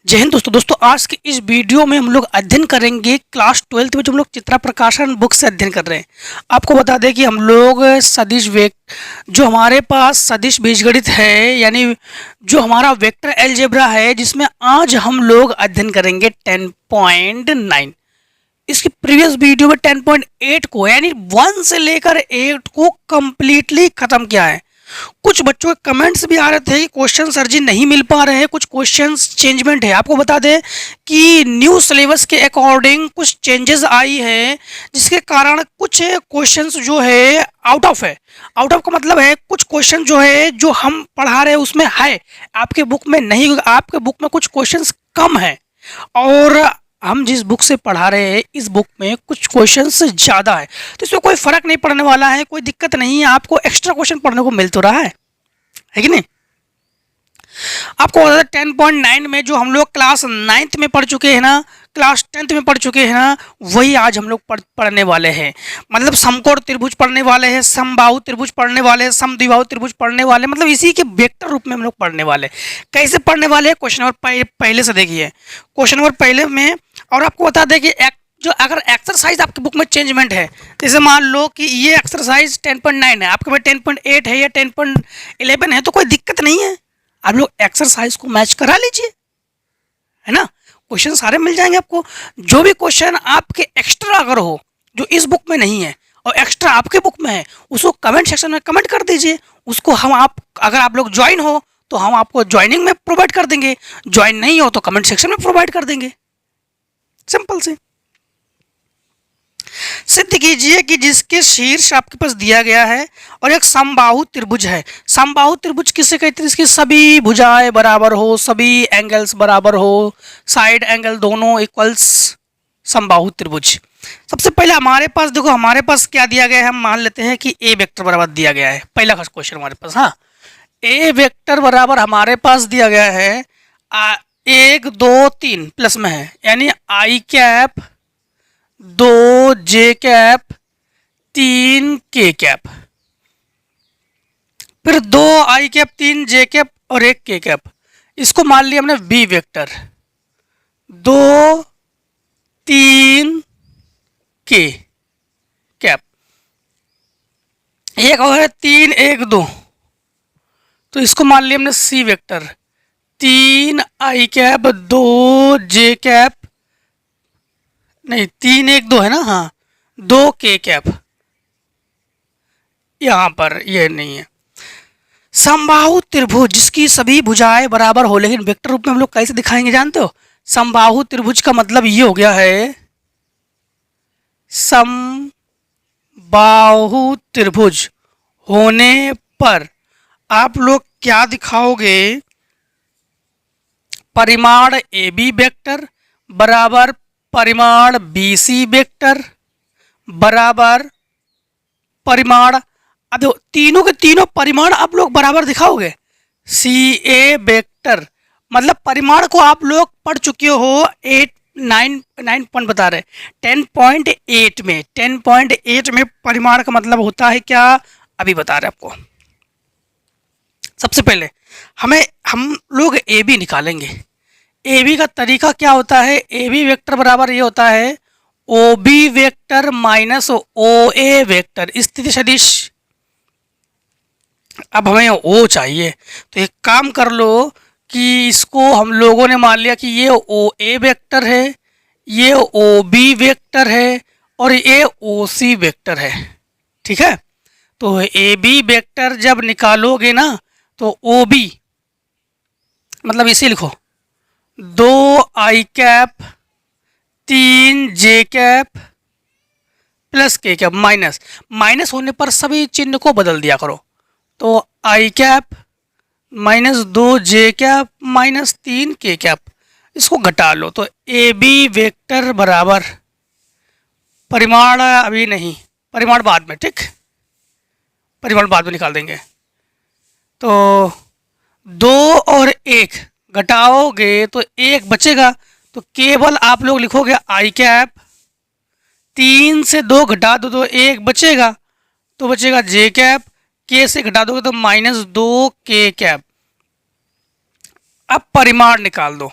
जय हिंद दोस्तों आज के इस वीडियो में हम लोग अध्ययन करेंगे क्लास 12th में जो हम लोग चित्रा प्रकाशन बुक से अध्ययन कर रहे हैं। आपको बता दें कि हम लोग सदिश जो हमारे पास सदिश बीजगणित है, यानी जो हमारा वेक्टर अलजेब्रा है, जिसमें आज हम लोग अध्ययन करेंगे 10.9। इसकी प्रीवियस वीडियो में 10.8 को यानी 1 से लेकर 8 को कंप्लीटली खत्म किया है। कुछ बच्चों के कमेंट्स भी आ रहे थे कि क्वेश्चन सर जी नहीं मिल पा रहे हैं, कुछ क्वेश्चंस चेंजमेंट है। आपको बता दें कि न्यू सिलेबस के अकॉर्डिंग कुछ चेंजेस आई है, जिसके कारण कुछ क्वेश्चंस जो है आउट ऑफ है। आउट ऑफ का मतलब है कुछ क्वेश्चन जो है जो हम पढ़ा रहे हैं उसमें है, आपके बुक में नहीं। आपके बुक में कुछ क्वेश्चंस कम है और हम जिस बुक से पढ़ा रहे हैं इस बुक में कुछ क्वेश्चंस ज़्यादा है, तो इसमें कोई फ़र्क नहीं पड़ने वाला है, कोई दिक्कत नहीं है। आपको एक्स्ट्रा क्वेश्चन पढ़ने को मिल तो रहा है कि नहीं। आपको 10.9 में जो हम लोग क्लास 9th में पढ़ चुके हैं ना, क्लास 10th में पढ़ चुके हैं ना, वही आज हम लोग पढ़ने वाले हैं। मतलब समकोण त्रिभुज पढ़ने वाले हैं, समबाहु त्रिभुज पढ़ने वाले हैं, समद्विबाहु त्रिभुज पढ़ने वाले, मतलब इसी के वेक्टर रूप में हम लोग पढ़ने वाले। कैसे पढ़ने वाले हैं, क्वेश्चन नंबर पहले से देखिए। क्वेश्चन नंबर पहले में, और आपको बता दें कि जो अगर एक्सरसाइज आपकी बुक में चेंजमेंट है, जैसे मान लो कि ये एक्सरसाइज 10.9 है, आपके में 10.8 है या 10.11 है, तो कोई दिक्कत नहीं है। आप लोग एक्सरसाइज को मैच करा लीजिए, है ना। क्वेश्चन सारे मिल जाएंगे आपको। जो भी क्वेश्चन आपके एक्स्ट्रा अगर हो, जो इस बुक में नहीं है और एक्स्ट्रा आपके बुक में है, उसको कमेंट सेक्शन में कमेंट कर दीजिए। उसको हम अगर आप लोग ज्वाइन हो तो हम आपको ज्वाइनिंग में प्रोवाइड कर देंगे, ज्वाइन नहीं हो तो कमेंट सेक्शन में प्रोवाइड कर देंगे। सिंपल से सिद्ध कीजिए कि जिसके शीर्ष आपके पास दिया गया है और एक समबाहु त्रिभुज है। समबाहु त्रिभुज किसे कहते हैं? इसकी सभी भुजाएं बराबर हो, सभी एंगल्स बराबर हो, साइड एंगल दोनों इक्वल्स, समबाहु त्रिभुज। सबसे पहले हमारे पास देखो, हमारे पास क्या दिया गया है। हम मान लेते हैं कि ए वेक्टर बराबर दिया गया है। पहला क्वेश्चन हमारे पास, हाँ, ए वेक्टर बराबर हमारे पास दिया गया है 1 2 3 प्लस में है, यानी आई कैप 2 जे कैप 3 के कैप, फिर 2 आई कैप 3 जे कैप और 1 के कैप। इसको मान लिया हमने बी वेक्टर 2 3 के कैप। एक और है 3 1 2, तो इसको मान लिया हमने सी वेक्टर 3 आई कैप 2 जे कैप, नहीं 3 1 2 है ना, हाँ 2 के कैप। यहाँ पर ये नहीं है। समबाहु त्रिभुज जिसकी सभी भुजाएं बराबर हो, लेकिन वेक्टर रूप में हम लोग कैसे दिखाएंगे जानते हो? समबाहु त्रिभुज का मतलब ये हो गया है, समबाहु त्रिभुज होने पर आप लोग क्या दिखाओगे? परिमाण ए बी वेक्टर बराबर परिमाण बी सी वेक्टर बराबर परिमाण, अब तीनों के तीनों परिमाण आप लोग बराबर दिखाओगे। सी ए वेक्टर मतलब परिमाण को आप लोग पढ़ चुके हो 9 पॉइंट बता रहे 10.8 में। 10.8 में परिमाण का मतलब होता है क्या, अभी बता रहे आपको। सबसे पहले हम लोग ए बी निकालेंगे। ए बी का तरीका क्या होता है? ए बी वेक्टर बराबर ये होता है O B vector minus O A vector, स्थिति सदिश। अब हमें ओ चाहिए, तो एक काम कर लो कि इसको हम लोगों ने मान लिया कि ये ओ ए वेक्टर है, ये ओ बी वेक्टर है और ये ओ सी वेक्टर है। ठीक है, तो ए बी वेक्टर जब निकालोगे ना, तो ओ बी मतलब इसे लिखो 2 i cap 3 j cap plus के कैप, माइनस होने पर सभी चिन्ह को बदल दिया करो। तो आई कैप माइनस 2 जे कैप माइनस 3 के कैप, इसको घटा लो। तो ए बी वेक्टर बराबर, परिमाण अभी नहीं, परिमाण बाद में, ठीक, परिमाण बाद में निकाल देंगे। तो 2 और 1 घटाओगे तो 1 बचेगा, तो केवल आप लोग लिखोगे आई कैप, 3 से 2 घटा दो तो 1 बचेगा, तो बचेगा जे कैप, के से घटा दोगे तो -2 के कैप। अब परिमाण निकाल दो,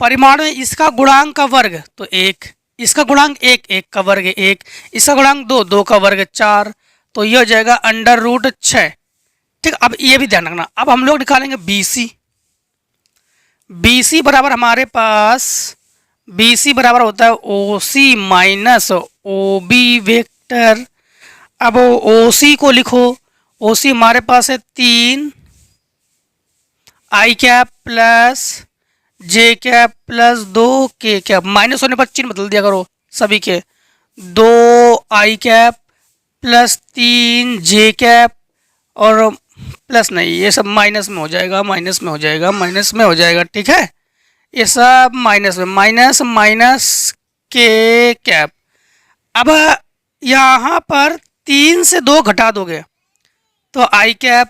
परिमाण में इसका गुणांक का वर्ग तो 1, इसका गुणांक 1, 1 का वर्ग 1, इसका गुणांक 2, 2 का वर्ग 4, तो ये हो जाएगा √6। ठीक, अब ये भी ध्यान रखना। अब हम लोग निकालेंगे BC। BC बराबर हमारे पास BC बराबर होता है OC माइनस OB वेक्टर। अब OC को लिखो, OC हमारे पास है 3 I cap plus J cap plus 2 K cap, minus होने पर चिन्ह बदल दिया करो सभी के, 2 I cap plus 3 J cap और प्लस नहीं, ये सब माइनस में हो जाएगा, माइनस में हो जाएगा, माइनस में हो जाएगा। ठीक है, ये सब माइनस में, माइनस माइनस K कैप। अब यहाँ पर 3 से 2 घटा दोगे तो I कैप,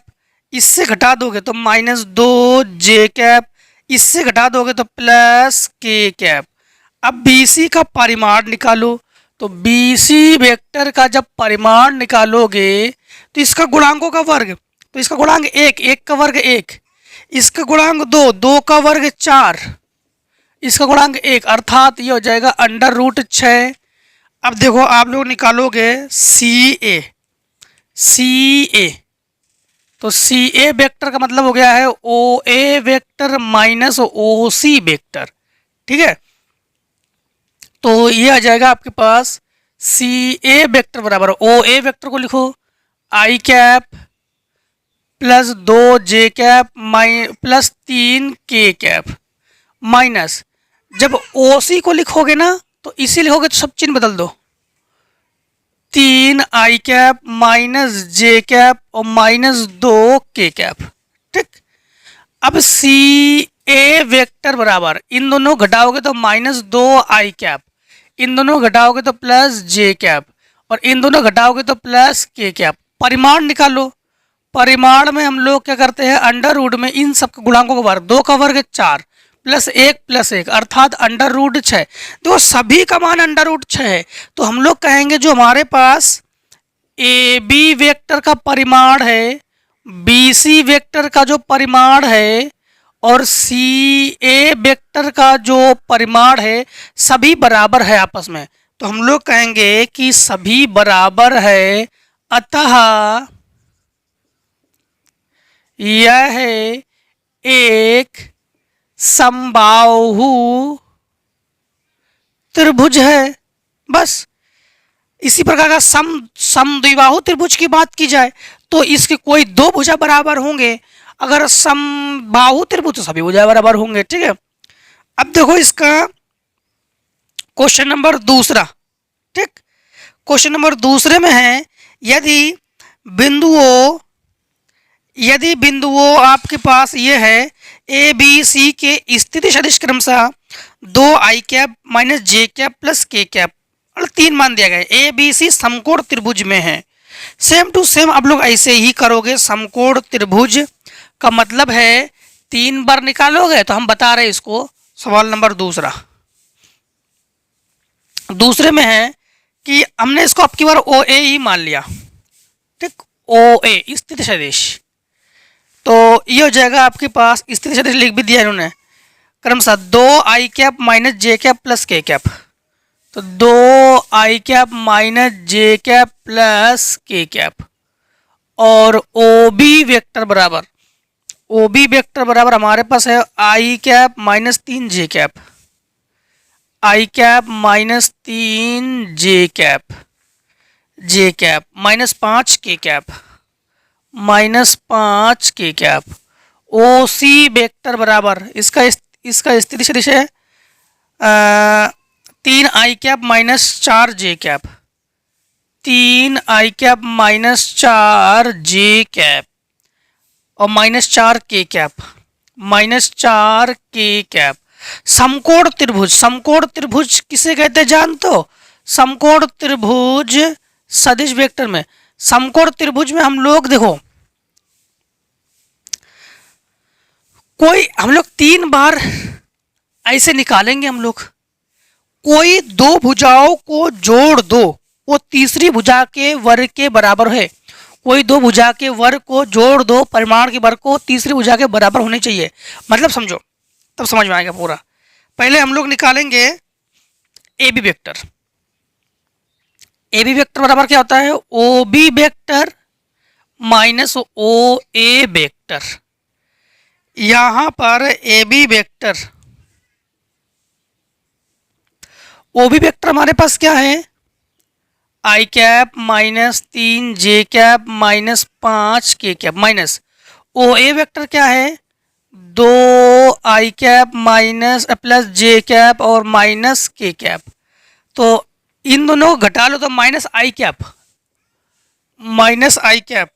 इससे घटा दोगे तो -2 J कैप, इससे घटा दोगे तो प्लस K कैप। अब BC का परिमाण निकालो, तो BC वेक्टर का जब परिमाण निकालोगे तो इसका गुणांकों का वर्ग, तो इसका गुणांक 1, 1 का वर्ग 1, इसका गुणांक 2, 2 का वर्ग 4, इसका गुणांक 1, अर्थात ये हो जाएगा √6। अब देखो आप लोग निकालोगे CA, CA तो CA वेक्टर का मतलब हो गया है OA vector minus OC vector. ठीक है, तो ये आ जाएगा आपके पास CA वेक्टर बराबर OA वेक्टर को लिखो I cap plus 2 J cap plus 3 K cap, minus जब OC को लिखोगे ना तो इसी लिखोगे तो सब चिन्ह बदल दो, 3 I cap minus J cap और -2 K कैप। ठीक, अब CA वेक्टर बराबर इन दोनों घटाओगे तो -2 I कैप, इन दोनों घटाओगे तो प्लस J कैप और इन दोनों घटाओगे तो प्लस K कैप। परिमाण निकालो, परिमाण में हम लोग क्या करते हैं, अंडर रूट में इन सब गुणांकों का वर्ग, 2 का वर्ग 4 प्लस 1 अर्थात √6। देखो सभी का मान √6 है, तो हम लोग कहेंगे जो हमारे पास AB वेक्टर का परिमाण है, BC वेक्टर का जो परिमाण है और CA वेक्टर का जो परिमाण है सभी बराबर है आपस में, तो हम लोग कहेंगे कि सभी बराबर है, अतः यह एक समबाहु त्रिभुज है। बस इसी प्रकार का समद्विबाहु त्रिभुज की बात की जाए तो इसके कोई 2 भुजा बराबर होंगे, अगर समबाहु त्रिभुज तो सभी भुजा बराबर होंगे। ठीक है, अब देखो इसका क्वेश्चन नंबर दूसरा। ठीक, क्वेश्चन नंबर दूसरे में है यदि बिंदुओं आपके पास ये है A B C के स्थिति सदिश क्रमशः 2 I cap minus J cap plus K cap और 3 मान दिया गया है, A B C समकोण त्रिभुज में है। सेम टू सेम आप लोग ऐसे ही करोगे। समकोण त्रिभुज का मतलब है 3 बार निकालोगे, तो हम बता रहे इसको सवाल नंबर दूसरे में है कि हमने इसको अब की बार OA ही मान लिया। ठीक, OA स्थिति सदिश, तो ये हो जाएगा आपके पास, स्थिति सदिश लिख भी दिया इन्होंने क्रमशः 2 I cap minus J cap plus K cap, तो 2 I cap minus J cap plus K cap और OB वेक्टर बराबर हमारे पास है I cap minus 3 J cap, I cap minus 3 J cap minus 5 K cap, minus 5 K cap. OC vector बराबर इसका स्थिति सदिश है 3 I cap minus 4 J cap, 3 I cap minus 4 J cap और माइनस 4 K कैप। समकोण त्रिभुज किसे कहते हैं जानते हो? समकोण त्रिभुज सदिश वेक्टर में, समकोण त्रिभुज में हम लोग देखो हम लोग 3 बार ऐसे निकालेंगे। हम लोग कोई 2 भुजाओं को जोड़ दो, वो तीसरी भुजा के वर्ग के बराबर है। कोई 2 भुजा के वर्ग को जोड़ दो, परिमाण के वर्ग को तीसरी भुजा के बराबर होने चाहिए। मतलब समझो, तब समझ में आएगा पूरा। पहले हम लोग निकालेंगे A B vector. A B vector बराबर क्या होता है, O B vector minus O A vector. यहां पर A B vector, O B vector हमारे पास क्या है, i cap minus 3 j cap minus 5 k cap, minus O A vector क्या है, 2 i cap minus plus j cap और minus k cap. तो इन दोनों को घटा लो तो minus i cap, minus i cap,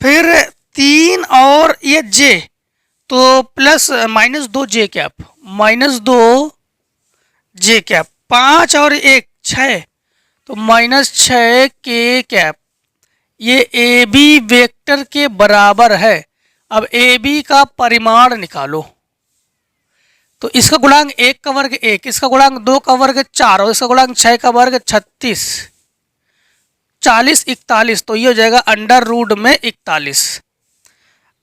फिर 3 और ये जे तो प्लस माइनस 2 जे कैप, माइनस 2 जे कैप, 5 और 1 6 तो माइनस 6 के कैप। ये ए बी वेक्टर के बराबर है। अब ए बी का परिमाण निकालो। तो इसका गुणांक 1 का वर्ग 1, इसका गुणांक 2 का वर्ग 4 और इसका गुणांक 6 का वर्ग 36, 40 41, तो ये हो जाएगा अंडर रूट में 41।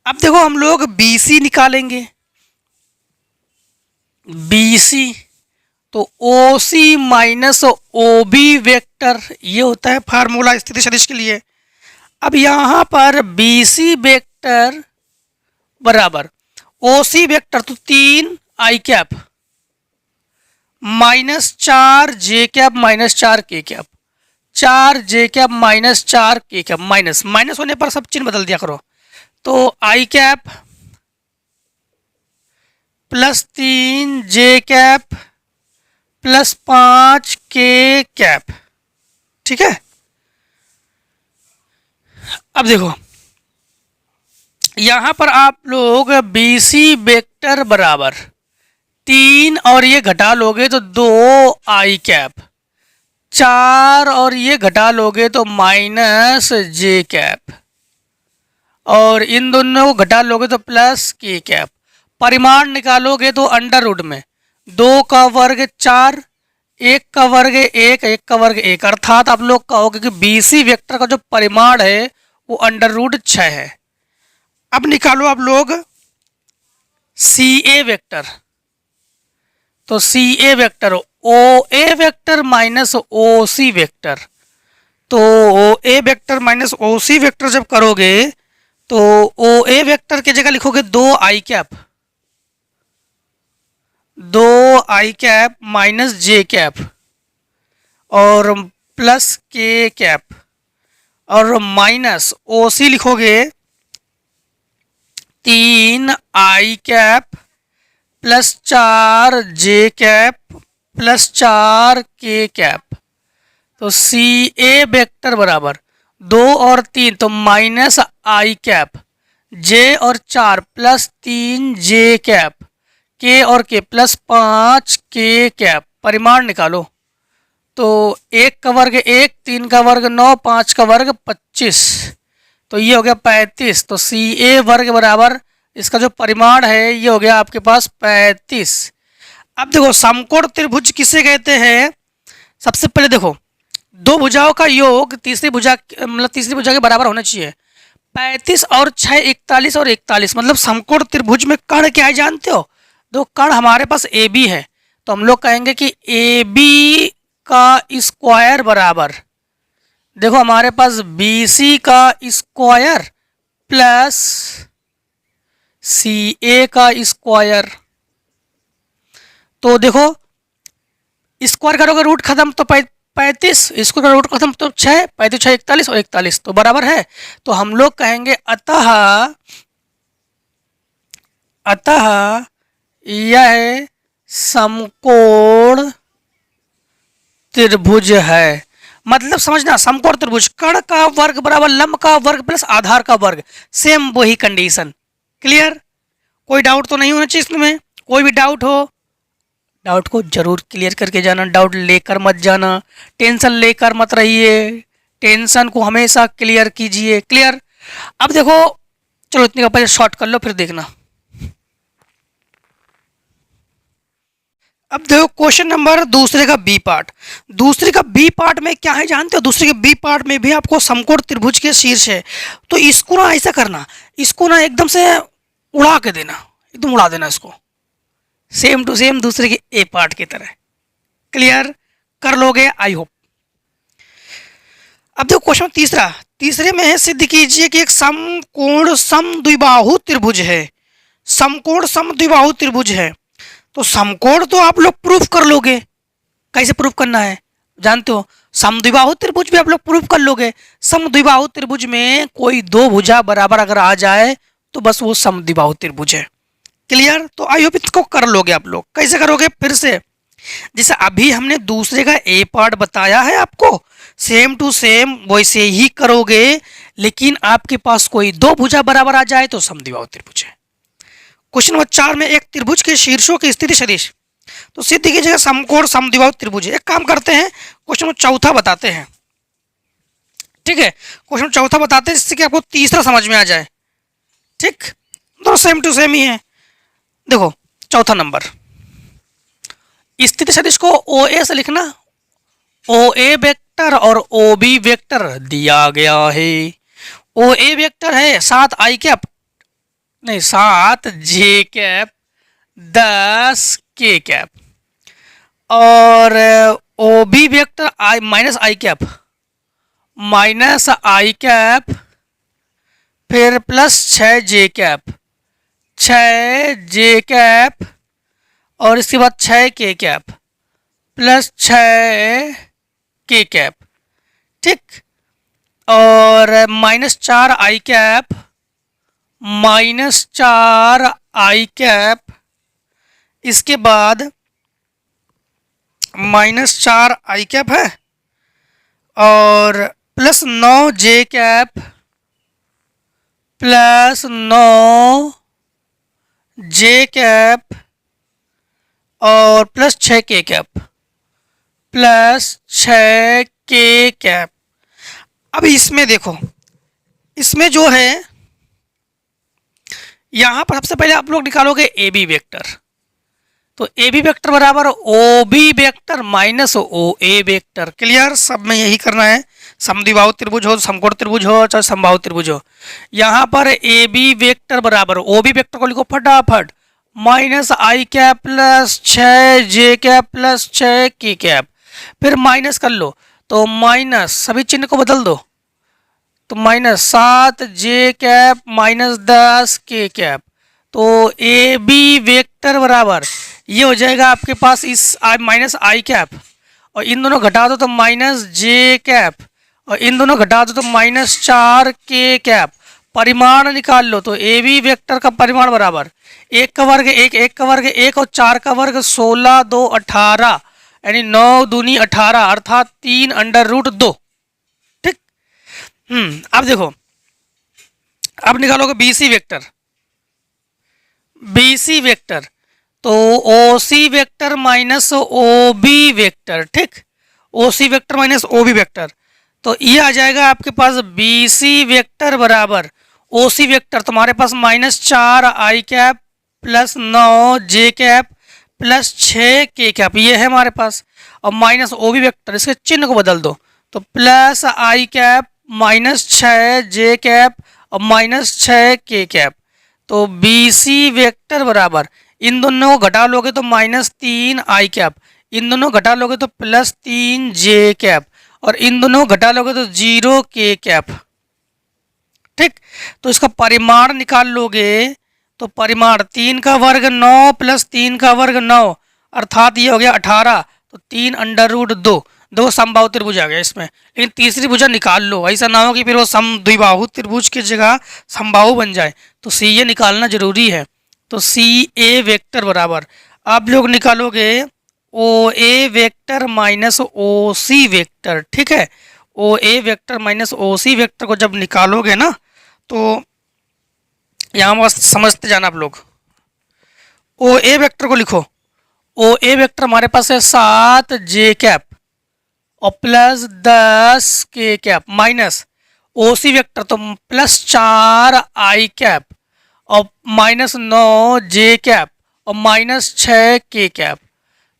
अब देखो हम लोग बी सी निकालेंगे। बी सी तो ओ सी माइनस ओ बी वेक्टर, ये होता है फार्मूला स्थिति सदिश के लिए। अब यहाँ पर बी सी वेक्टर बराबर ओ सी वेक्टर तो 3 आई कैप माइनस 4 जे कैप माइनस 4 के कैप, 4 जे कैप माइनस 4 के कैप, माइनस माइनस होने पर सब चिन्ह बदल दिया करो। तो आई cap plus 3 j cap plus 5 k cap, ठीक है। अब देखो यहां पर आप लोग बी सी वेक्टर बराबर 3 और ये घटा लोगे तो 2 आई कैप, 4 और ये घटा लोगे तो माइनस जे कैप, और इन दोनों को घटा लोगे तो प्लस के कैप। परिमाण निकालोगे तो अंडर रूट में 2 का वर्ग 4, 1 का वर्ग 1, 1 का वर्ग 1, अर्थात आप लोग कहोगे कि बी सी वेक्टर का जो परिमाण है वो अंडर रूट 6 है। अब निकालो आप लोग सी ए वेक्टर। तो सी ए vector O A vector minus O C vector, तो ओ A vector minus O C vector जब करोगे तो ओ ए वेक्टर की जगह लिखोगे 2 i cap, 2 i cap minus J cap और प्लस के कैप, और माइनस ओ सी लिखोगे 3 आई कैप प्लस 4 जे कैप प्लस 4 के कैप। तो सी ए वेक्टर बराबर 2 और 3 तो माइनस आई कैप, जे और 4 प्लस 3 जे कैप, के और के प्लस 5 के कैप। परिमाण निकालो तो 1 का वर्ग 1, 3 का वर्ग 9, 5 का वर्ग 25, तो ये हो गया 35। तो सी ए वर्ग बराबर इसका जो परिमाण है ये हो गया आपके पास 35। अब देखो समकोण त्रिभुज किसे कहते हैं, सबसे पहले देखो दो भुजाओं का योग तीसरी भुजा मतलब तीसरी भुजा के बराबर होना चाहिए। 35 और 6 41 और 41, मतलब समकोण त्रिभुज में कर्ण क्या है जानते हो, दो कर्ण हमारे पास ए बी है, तो हम लोग कहेंगे कि ए बी का स्क्वायर बराबर, देखो हमारे पास बी सी का स्क्वायर प्लस सी ए का स्क्वायर। तो देखो स्क्वायर करोगे रूट खत्म तो 35, स्क्वायर का रूट खत्म तो 6, 35 6 41 और 41 तो बराबर है। तो हम लोग कहेंगे अतः यह समकोण त्रिभुज है। मतलब समझना, समकोण त्रिभुज कर्ण का वर्ग बराबर लंब का वर्ग प्लस आधार का वर्ग, सेम वही कंडीशन। क्लियर, कोई डाउट तो नहीं होना चाहिए इसमें। कोई भी डाउट हो, डाउट को जरूर क्लियर करके जाना, डाउट लेकर मत जाना, टेंशन लेकर मत रहिए, टेंशन को हमेशा क्लियर कीजिए। क्लियर। अब देखो चलो इतने का पहले शॉर्ट कर लो फिर देखना। अब देखो क्वेश्चन नंबर दूसरे का बी पार्ट। दूसरे का बी पार्ट में क्या है जानते हो, दूसरे के बी पार्ट में भी आपको समकोण त्रिभुज के शीर्ष है। तो इसको ना ऐसा करना, इसको ना एकदम से उड़ा के देना, एकदम उड़ा देना इसको, सेम टू सेम दूसरे के ए पार्ट की तरह। क्लियर कर लोगे आई होप। अब देखो क्वेश्चन तीसरा, तीसरे में है सिद्ध कीजिए कि एक समकोण समद्विबाहु त्रिभुज है। समकोण समद्विबाहु त्रिभुज है, तो समकोण तो आप लोग प्रूफ कर लोगे। कैसे प्रूफ करना है जानते हो, समद्विबाहु त्रिभुज भी आप लोग प्रूफ कर लोगे। समद्विबाहु त्रिभुज में कोई दो भुजा बराबर अगर आ जाए तो बस वो समद्विबाहु त्रिभुज है। क्लियर, तो आई होप इसको कर लोगे आप लोग। कैसे करोगे फिर से, जैसे अभी हमने दूसरे का ए पार्ट बताया है आपको, सेम टू सेम वैसे ही करोगे, लेकिन आपके पास कोई दो भुजा बराबर आ जाए तो समद्विबाहु त्रिभुज है। क्वेश्चन नंबर 4 में एक त्रिभुज के शीर्षों की स्थिति सदिश, तो सिद्ध कीजिएगा समकोण समद्विबाहु त्रिभुज है। एक काम करते हैं, क्वेश्चन नंबर चौथा बताते हैं। ठीक है, क्वेश्चन चौथा बताते हैं जिससे कि आपको तीसरा समझ में आ जाए। ठीक, दोनों सेम टू सेम ही है। देखो चौथा नंबर, स्थिति सदिश को ओ ए से लिखना। ओ ए वेक्टर और ओ बी वेक्टर दिया गया है। ओ ए वेक्टर है 7 आई कैप, नहीं 7 जे कैप 10 के कैप, और ओ B vector I minus i cap, minus i cap, फिर प्लस 6 जे कैप, 6 जे कैप, और इसके बाद 6 के कैप, प्लस 6 के कैप। ठीक, और माइनस 4 आई कैप, माइनस 4 आई कैप, इसके बाद माइनस 4 आई कैप है, और प्लस 9 जे कैप, प्लस 9 जे कैप, और प्लस 6 के कैप, प्लस 6 के कैप। अब इसमें देखो, इसमें जो है यहां पर सबसे पहले आप लोग निकालोगे ए बी वेक्टर, तो ए बी वेक्टर बराबर ओ B vector minus O A vector. Clear, सब में यही करना है, समद्विबाहु त्रिभुज हो, समकोण त्रिभुज हो, चाहे समबाहु त्रिभुज हो। यहाँ पर ए बी वेक्टर बराबर ओ बी वेक्टर को लिखो फटाफट, minus i cap plus 6 J cap plus 6 के कैप, फिर माइनस कर लो, तो माइनस सभी चिन्ह को बदल दो, तो माइनस 7 जे कैप माइनस 10 के कैप। तो ए बी वेक्टर बराबर ये हो जाएगा आपके पास इस माइनस आई कैप, और इन दोनों घटा दो तो माइनस जे कैप, और इन दोनों घटा दो तो माइनस 4 के कैप। परिमाण निकाल लो, तो ए बी वेक्टर का परिमाण बराबर 1 का वर्ग 1, 1 का वर्ग 1, और 4 का वर्ग 16, 2 18, यानी 9 दूनी 18, अर्थात 3 अंडर रूट 2। ठीक, अब देखो, अब निकालोगे B C vector, B C vector, तो O C vector minus O B vector. ठीक, O C vector minus O B vector, तो ये आ जाएगा आपके पास बी सी वेक्टर बराबर ओ सी वेक्टर तुम्हारे पास माइनस 4 आई कैप प्लस 9 जे कैप प्लस 6 के कैप, ये है हमारे पास, और माइनस ओ बी वेक्टर, इसके चिन्ह को बदल दो, तो प्लस आई कैप माइनस 6 जे कैप और माइनस 6 के कैप। तो बी सी वेक्टर बराबर इन दोनों को घटा लोगे तो माइनस 3 आई कैप, इन दोनों घटा लोगे तो प्लस 3 जे कैप, और इन दोनों घटा लोगे तो 0 के कैप। ठीक, तो इसका परिमाण निकाल लोगे, तो परिमाण 3 का वर्ग 9 प्लस 3 का वर्ग 9, अर्थात ये हो गया 18, तो 3 अंडर रूट 2। दो समबाहु त्रिभुज आ गया इसमें, लेकिन तीसरी भुजा निकाल लो, ऐसा ना हो कि फिर वो समद्विबाहु त्रिभुज की जगह समबाहु बन जाए, तो सी ये निकालना जरूरी है। तो सी ए वेक्टर बराबर आप लोग निकालोगे ओ A vector minus O C vector. ठीक है, ओ A vector minus O C vector को जब निकालोगे ना, तो यहाँ बस समझते जाना आप लोग। ओ ए वेक्टर को लिखो, ओ ए वेक्टर हमारे पास है 7 जे कैप और प्लस 10 के कैप, माइनस ओ सी वेक्टर तो प्लस 4 आई कैप और माइनस 9 जे कैप और माइनस 6 के कैप।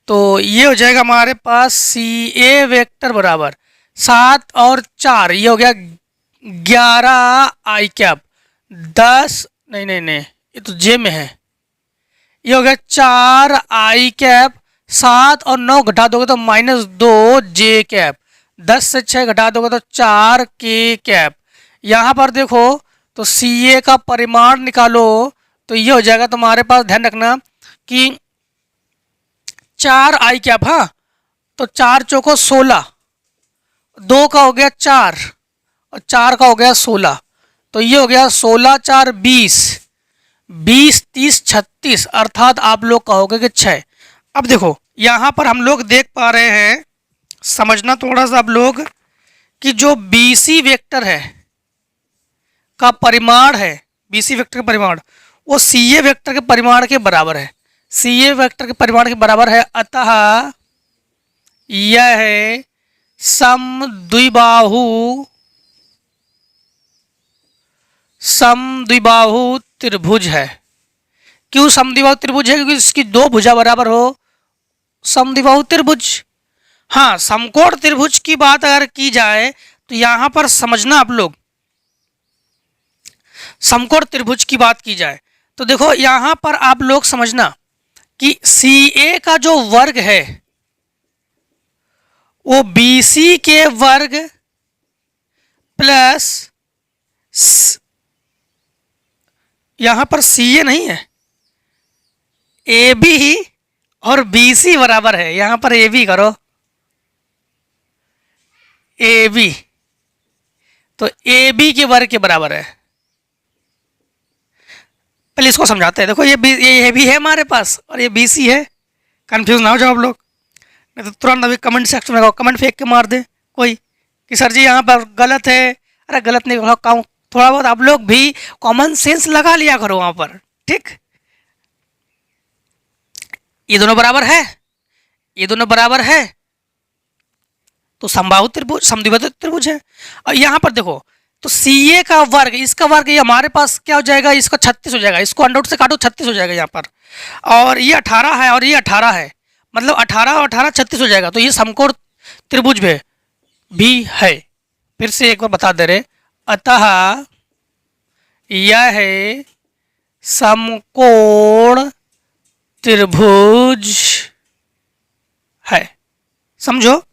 तो ये हो जाएगा हमारे पास सी ए वेक्टर बराबर 7 और 4, ये हो गया 11 आई कैप, 10 नहीं नहीं नहीं, ये तो जे में है, ये हो गया 4i कैप, 7 और 9 घटा दोगे तो -2j कैप, 10 से 6 घटा दोगे तो 4k कैप। यहाँ पर देखो तो सी ए का परिमाण निकालो तो ये हो जाएगा तुम्हारे पास, ध्यान रखना कि 4i कैप, हाँ तो 4 चौको 16, 2 का हो गया 4 और 4 का हो गया 16, तो ये हो गया 16 4 20, 20 30 36, अर्थात आप लोग कहोगे कि 6। अब देखो यहाँ पर हम लोग देख पा रहे हैं, समझना थोड़ा सा आप लोग, कि जो बी सी वेक्टर है का परिमाण है, बी सी वेक्टर का परिमाण वो सी ए वेक्टर के परिमाण के बराबर है, सी ए वेक्टर के परिमाण के बराबर है। अतः यह है समद्विबाहु त्रिभुज है। क्यों समद्विबाहु त्रिभुज है? क्योंकि इसकी दो भुजा बराबर हो, समद्विबाहु त्रिभुज। हाँ, समकोण त्रिभुज की बात अगर की जाए तो यहां पर समझना आप लोग, समकोण त्रिभुज की बात की जाए तो देखो यहां पर आप लोग समझना कि सी ए का जो वर्ग है वो बी सी के वर्ग प्लस, यहां पर सी ए नहीं है, ए बी और बी सी बराबर है, यहां पर ए बी करो, ए बी, तो ए बी के वर्ग के बराबर है। पहले इसको समझाते हैं। देखो ये भी है हमारे पास और ये बी सी है, कंफ्यूज ना हो जाओ आप लोग, नहीं तो तुरंत अभी कमेंट सेक्शन में कमेंट फेंक के मार दे कोई कि सर जी यहाँ पर गलत है। अरे गलत नहीं, थोड़ा बहुत आप लोग भी कॉमन सेंस लगा लिया करो वहां पर, ठीक। ये दोनों बराबर है, ये दोनों बराबर है, तो समबाहु त्रिभुज, समद्विबाहु त्रिभुज है। और यहाँ पर देखो तो सी ए का वर्ग, इसका वर्ग ये हमारे पास क्या हो जाएगा, इसका 36 हो जाएगा, इसको अंडर रूट से काटो 36 हो जाएगा यहाँ पर, और ये 18 है और ये 18 है, मतलब 18 और 18 36 हो जाएगा, तो ये समकोण त्रिभुज भी है। फिर से एक बार बता दे रहे, अतः यह है समकोण त्रिभुज है। समझो,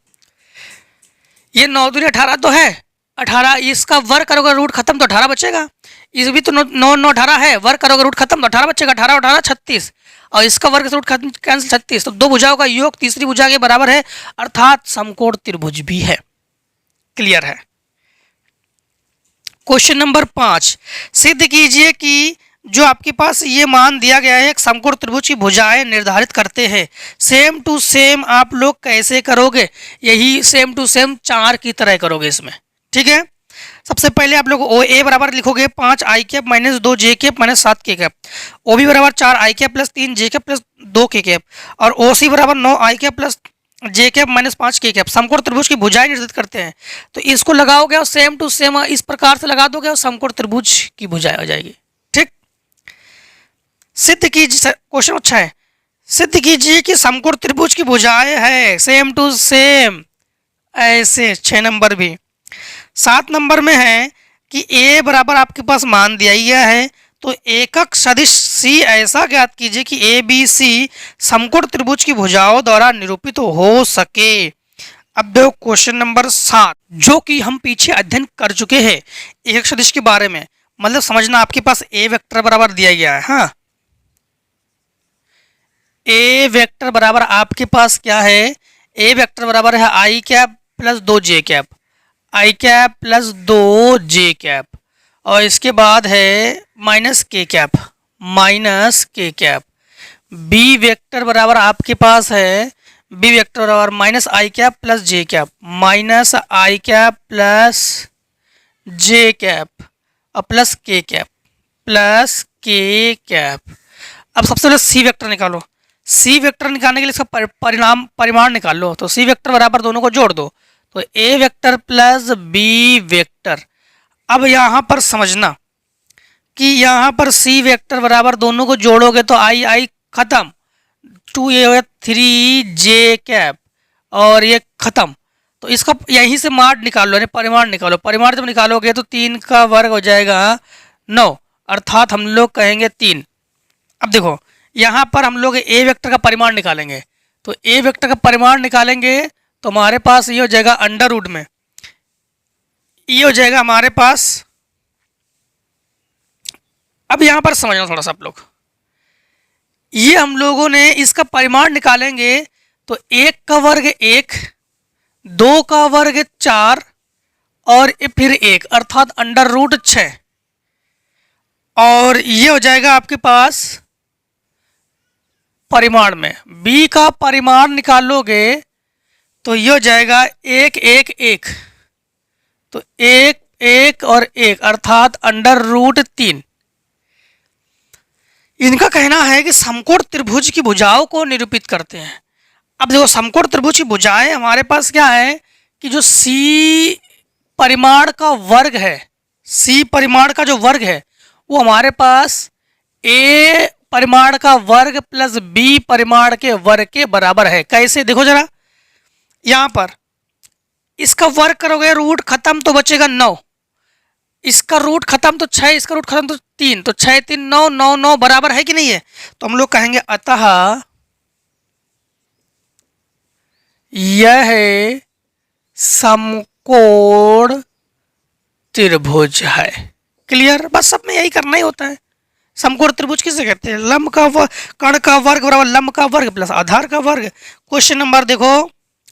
ये 9 दूनी 18 तो है, 18 इसका वर्ग करोगे रूट खत्म तो 18 बचेगा, इस भी तो 9 9 18 है, वर्ग करोगे रूट खत्म तो 18 बचेगा, 18 18 36, और इसका वर्ग से रूट खत्म कैंसिल 36, तो दो भुजाओं का योग तीसरी भुजा के बराबर है, अर्थात समकोण त्रिभुज भी है। क्लियर है। क्वेश्चन नंबर 5, सिद्ध कीजिए कि जो आपके पास ये मान दिया गया है, एक समकोण त्रिभुज की भुजाएं निर्धारित करते हैं। सेम टू सेम आप लोग कैसे करोगे? यही सेम टू सेम 4 की तरह करोगे इसमें, ठीक है। सबसे पहले आप लोग ओ ए बराबर लिखोगे 5i cap minus 2j cap minus 7k cap, O B बराबर 4i cap plus 3j cap plus 2k cap, और ओ सी बराबर 9i cap plus j cap minus 5k cap. समकोण त्रिभुज की भुजाएं निर्धारित करते हैं, तो इसको लगाओगे और सेम टू सेम इस प्रकार से लगा दोगे और समकोण त्रिभुज की भुजाएं हो जाएगी, ठीक। सिद्ध कीजिए, क्वेश्चन अच्छा है, सिद्ध कीजिए कि समकोण त्रिभुज की भुजाएं है सेम टू सेम, ऐसे 6 नंबर भी। 7 नंबर में है कि a बराबर आपके पास मान दिया ही गया है, तो एकक सदिश c ऐसा ज्ञात कीजिए कि ए बी सी समकोण त्रिभुज की भुजाओं द्वारा निरूपित हो सके। अब देखो क्वेश्चन नंबर 7, जो कि हम पीछे अध्ययन कर चुके हैं एकक सदिश के बारे में, मतलब समझना आपके पास a वेक्टर बराबर दिया गया है, हाँ a वेक्टर बराबर आपके पास क्या है, a वेक्टर बराबर है i cap plus 2j cap, i cap plus 2j cap, और इसके बाद है minus k cap. B vector बराबर आपके पास है, बी वेक्टर बराबर minus i cap plus j cap, minus i cap plus j cap और प्लस k कैप। अब सबसे पहले सी वेक्टर निकालो, सी वेक्टर निकालने के लिए इसका परिमाण निकाल लो, तो सी वेक्टर बराबर दोनों को जोड़ दो, तो ए वेक्टर प्लस बी वेक्टर। अब यहाँ पर समझना कि यहाँ पर सी वेक्टर बराबर दोनों को जोड़ोगे तो आई खत्म, 2a हो गया 3j कैप और ये खत्म, तो इसका यहीं से मान निकाल लो, यानी परिमाण निकालो। परिमाण जब निकालोगे तो 3 का वर्ग हो जाएगा 9, अर्थात हम लोग कहेंगे 3। अब देखो यहाँ पर हम लोग ए वेक्टर का परिमाण निकालेंगे। तो ए वेक्टर का परिमाण निकालेंगे तो हमारे पास ये हो जाएगा अंडर रूट में, ये हो जाएगा हमारे पास। अब यहाँ पर समझना थोड़ा सा आप लोग, ये हम लोगों ने इसका परिमाण निकालेंगे तो 1 का वर्ग 1, 2 का वर्ग 4 और फिर 1 अर्थात अंडर रूट 6। और ये हो जाएगा आपके पास परिमाण में। b का परिमाण निकालोगे तो ये हो जाएगा 1 1 1, तो 1 1 और 1 अर्थात अंडर रूट 3। इनका कहना है कि समकोण त्रिभुज की भुजाओं को निरूपित करते हैं। अब देखो समकोण त्रिभुज की भुजाएं हमारे पास क्या है कि जो c परिमाण का वर्ग है, c परिमाण का जो वर्ग है वो हमारे पास a परिमाण का वर्ग प्लस b परिमाण के वर्ग के बराबर है। कैसे देखो जरा, यहाँ पर इसका वर्ग करोगे रूट खत्म तो बचेगा 9, इसका रूट खत्म तो 6, इसका रूट खत्म तो 3, तो 6 3 9 9 9 बराबर है कि नहीं है। तो हम लोग कहेंगे अतः यह समकोण त्रिभुज है। क्लियर, बस सब में यही करना ही होता है। समकोण त्रिभुज किसे कहते हैं? लंब का कर्ण का वर्ग बराबर लंब का वर्ग प्लस आधार का वर्ग। क्वेश्चन नंबर देखो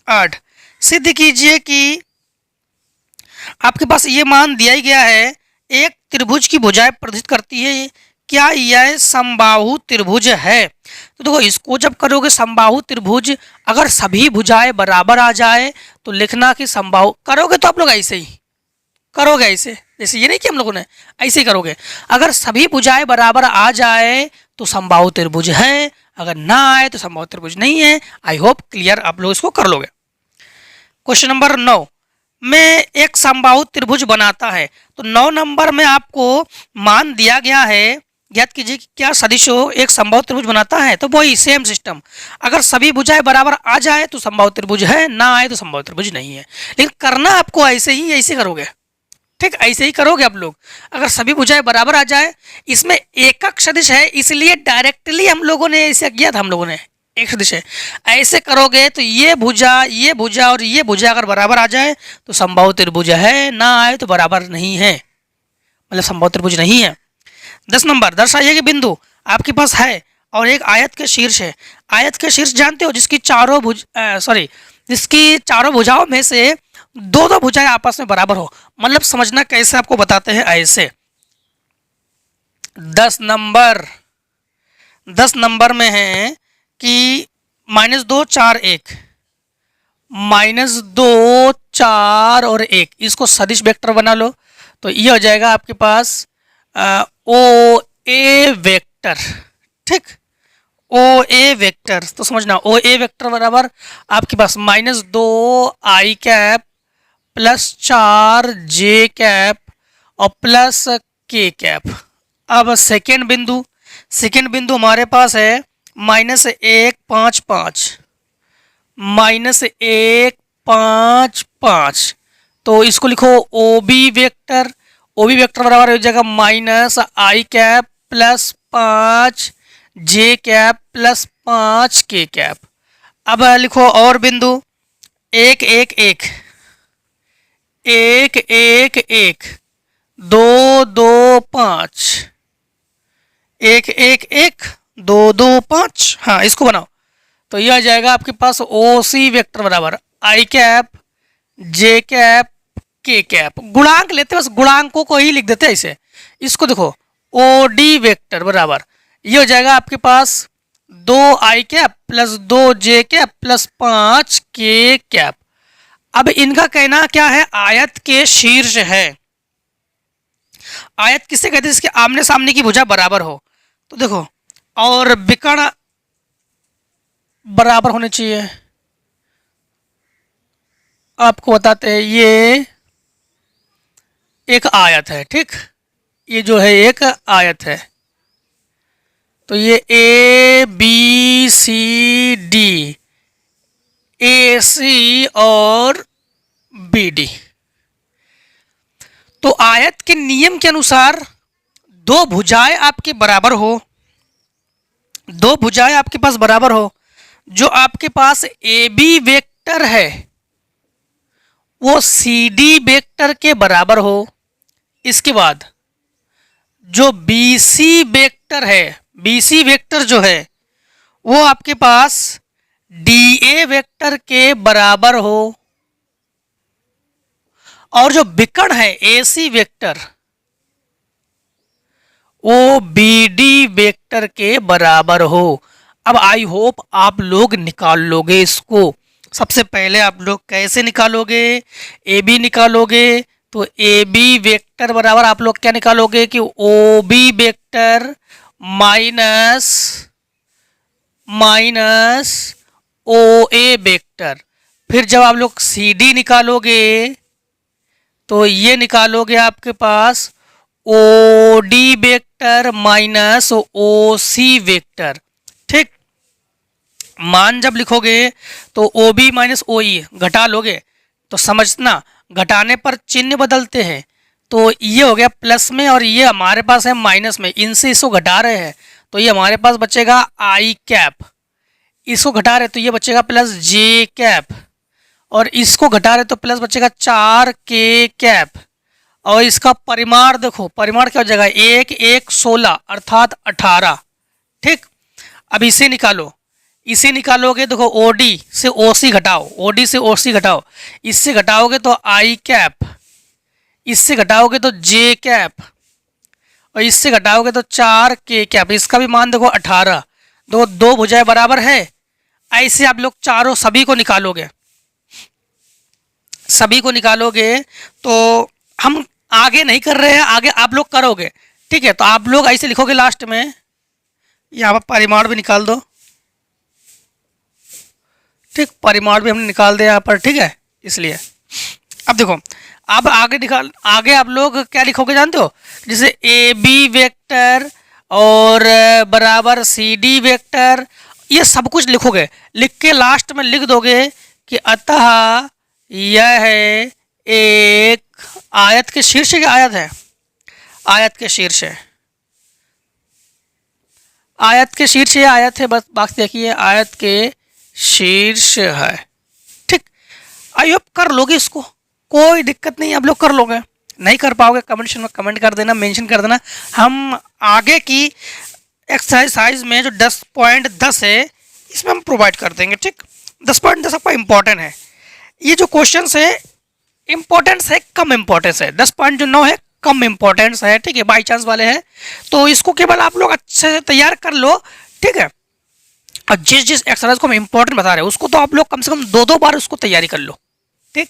8, सिद्ध कीजिए कि आपके पास ये मान दिया ही गया है, एक त्रिभुज की भुजाएं प्रदर्शित करती है, क्या यह समबाहु त्रिभुज है? तो देखो इसको जब करोगे समबाहु त्रिभुज, अगर सभी भुजाएं बराबर आ जाए तो लिखना कि समबाहु। करोगे तो आप लोग ऐसे ही करोगे, ऐसे जैसे ये नहीं कि हम लोगों ने ऐसे ही करोगे। अगर सभी भुजाएं बराबर आ जाए तो समबाहु त्रिभुज है, अगर ना आए तो समबाहु त्रिभुज नहीं है। आई होप क्लियर आप लोग इसको कर लोगे। क्वेश्चन नंबर 9 में एक समबाहु त्रिभुज बनाता है। तो 9 नंबर में आपको मान दिया गया है, ज्ञात कीजिए कि क्या सदिशो एक समबाहु त्रिभुज बनाता है। तो वही सेम सिस्टम, अगर सभी भुजाएं बराबर आ जाए तो समबाहु त्रिभुज है, ना आए तो समबाहु त्रिभुज नहीं है। लेकिन करना आपको ऐसे ही, ऐसे करोगे, ठीक ऐसे ही करोगे आप लोग। अगर सभी भुजाएं बराबर आ जाए, इसमें एकक सदिश है इसलिए डायरेक्टली हम लोगों ने ऐसे किया था, हम लोगों ने एक सदिश है ऐसे करोगे तो ये भुजा और ये भुजा अगर बराबर आ जाए तो समबाहु त्रिभुज है, ना आए तो बराबर नहीं है, मतलब समबाहु त्रिभुज नहीं है। 10 नंबर, दर्शाइए कि बिंदु आपके पास है और एक आयत के शीर्ष है। आयत के शीर्ष जानते हो, जिसकी चारों भुजाओं में से दो भुजाएं आपस में बराबर हो। मतलब समझना कैसे आपको बताते हैं ऐसे। 10 नंबर में है कि -2 4 1, -2 4 और 1, इसको सदिश वेक्टर बना लो तो ये हो जाएगा आपके पास ओ ए वेक्टर। ठीक, ओ ए वेक्टर तो समझना ओ ए वेक्टर बराबर आपके पास -2 i cap plus 4 J cap और प्लस के कैप। अब सेकेंड बिंदु हमारे पास है -1 5 5, -1 5 5, तो इसको लिखो ओ बी वेक्टर बराबर हो जाएगा -आई कैप प्लस 5 जे कैप प्लस 5 के कैप। अब लिखो और बिंदु 1 1 1 1 1 1 2 2 5 1 1 1 2 2 5, हाँ इसको बनाओ तो यह आ जाएगा आपके पास ओ सी वेक्टर बराबर आई कैप जे कैप के कैप। गुणांक लेते बस गुणांकों को ही लिख देते ऐसे। इसको देखो ओ डी वेक्टर बराबर ये हो जाएगा आपके पास 2 i cap plus 2 J cap plus 5 k cap. अब इनका कहना क्या है, आयत के शीर्ष है। आयत किसे कहते हैं? जिसके आमने सामने की भुजा बराबर हो। तो देखो और विकर्ण बराबर होने चाहिए। आपको बताते हैं ये एक आयत है, ठीक, ये जो है एक आयत है। तो ये ए बी सी डी, ए सी और बी डी। तो आयत के नियम के अनुसार दो भुजाएं आपके बराबर हो दो भुजाएं आपके पास बराबर हो, जो आपके पास ए बी वेक्टर है वो सी डी वेक्टर के बराबर हो। इसके बाद जो बी सी वेक्टर है, बी सी वेक्टर जो है वो आपके पास डी ए वेक्टर के बराबर हो। और जो विकर्ण है ए सी वेक्टर वो बी डी वेक्टर के बराबर हो। अब आई होप आप लोग निकाल लोगे इसको। सबसे पहले आप लोग कैसे निकालोगे? ए बी निकालोगे तो ए बी वेक्टर बराबर आप लोग क्या निकालोगे कि ओ B vector minus O A vector. फिर जब आप लोग सी डी निकालोगे तो ये निकालोगे आपके पास ओ डी वेक्टर माइनस ओ सी वेक्टर। ठीक, मान जब लिखोगे तो ओ बी माइनस ओ ई घटा लोगे तो समझना घटाने पर चिन्ह बदलते हैं। तो ये हो गया प्लस में और ये हमारे पास है माइनस में, इनसे इसको घटा रहे हैं तो ये हमारे पास बचेगा आई कैप। इसको घटा रहे तो ये बचेगा प्लस जे कैप और इसको घटा रहे तो प्लस बचेगा 4 के कैप। और इसका परिमाण देखो, परिमाण क्या हो जाएगा 1 1 16 अर्थात 18। ठीक, अब इसे निकालो, इसे निकालोगे देखो ओडी से ओसी घटाओ, ओडी से ओसी घटाओ, इससे घटाओगे तो आई कैप, इससे घटाओगे तो जे कैप और इससे घटाओगे तो 4 के कैप। इसका भी मान देखो 18। दो भुजाएं बराबर है। ऐसे आप लोग चारों सभी को निकालोगे, सभी को निकालोगे तो हम आगे नहीं कर रहे हैं, आगे आप लोग करोगे। ठीक है, तो आप लोग ऐसे लिखोगे लास्ट में, यहाँ पर परिमाण भी निकाल दो। ठीक, परिमाण भी हमने निकाल दिया यहाँ पर। ठीक है, इसलिए अब देखो, अब आगे आप लोग क्या लिखोगे जानते हो? जैसे ए बी वेक्टर और बराबर सी डी वेक्टर, ये सब कुछ लिखोगे। लिख के लास्ट में लिख दोगे कि अतः यह है एक आयत के शीर्ष की आयत है, आयत के शीर्ष है, आयत के शीर्ष ये आयत है। बस बात देखिए, आयत के शीर्ष है। ठीक, आई होप कर लोगे इसको, कोई दिक्कत नहीं, आप लोग कर लोगे। नहीं कर पाओगे कमेंट में कमेंट कर देना, मेंशन कर देना। हम आगे की एक्सरसाइज में जो 10.10 है इसमें हम प्रोवाइड कर देंगे। ठीक, 10.10 आपका इंपॉर्टेंट है। ये जो क्वेश्चन है इंपॉर्टेंस है, कम इंपॉर्टेंस है। 10.9 है, कम इंपॉर्टेंस है। ठीक है, बाई चांस वाले हैं तो इसको केवल आप लोग अच्छे से तैयार कर लो। ठीक है, और जिस एक्सरसाइज को हम इंपॉर्टेंट बता रहे हैं उसको तो आप लोग कम से कम 2 बार उसको तैयारी कर लो। ठीक,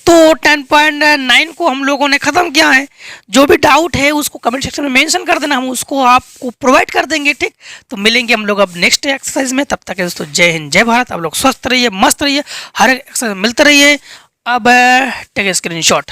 तो 10.9 को हम लोगों ने ख़त्म किया है। जो भी डाउट है उसको कमेंट सेक्शन में मेंशन कर देना, हम उसको आपको प्रोवाइड कर देंगे। ठीक, तो मिलेंगे हम लोग अब नेक्स्ट एक्सरसाइज में। तब तक दोस्तों जय हिंद जय भारत। आप लोग स्वस्थ रहिए, मस्त रहिए, हर एक एक्सरसाइज मिलते रहिए। अब टेक स्क्रीनशॉट।